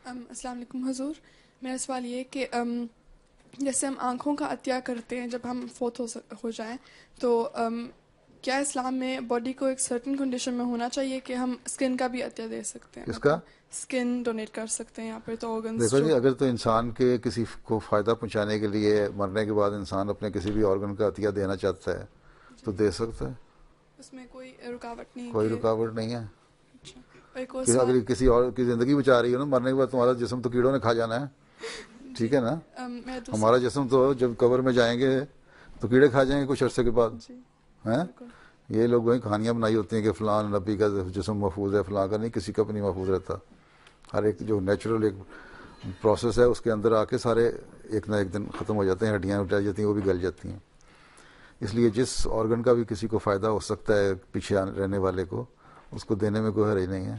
السلام علیکم حضور. میرا سوال یہ ہے کہ جیسے ہم آنکھوں کا عطیہ کرتے ہیں جب ہم فوت ہو جائیں تو کیا اسلام میں باڈی کو ایک سرٹن کنڈیشن میں ہونا چاہیے کہ ہم اسکن کا بھی عطیہ دے سکتے ہیں؟ کس کا؟ اسکن ڈونیٹ کر سکتے ہیں یہاں پہ تو آرگنز. دیکھو جی، اگر تو انسان کے کسی کو فائدہ پہنچانے کے لیے مرنے کے بعد انسان اپنے کسی بھی آرگن کا عطیہ دینا چاہتا ہے تو دے سکتا ہے، اس میں کوئی رکاوٹ نہیں؟ کوئی رکاوٹ نہیں ہے. اچھا. ایک اور کہ اگر کسی اور کی زندگی بچا رہی ہو نا، مرنے کے بعد تمہارا جسم تو کیڑوں نے کھا جانا ہے، ٹھیک ہے نا. ہمارا جسم تو جب قبر میں جائیں گے تو کیڑے کھا جائیں گے کچھ عرصے کے بعد ہیں. یہ لوگ وہیں کہانیاں بنائی ہوتی ہیں کہ فلاں نبی کا جسم محفوظ ہے، فلاں کا نہیں، کسی کا بھی نہیں محفوظ رہتا. ہر ایک جو نیچرل ایک پروسیس ہے اس کے اندر آ کے سارے ایک نہ ایک دن ختم ہو جاتے ہیں، ہڈیاں اٹھ جاتی ہیں، وہ بھی گل جاتی ہیں. اس لیے جس آرگن کا بھی کسی کو فائدہ ہو سکتا ہے پیچھے رہنے والے کو، اس کو دینے میں کوئی حرج نہیں ہے.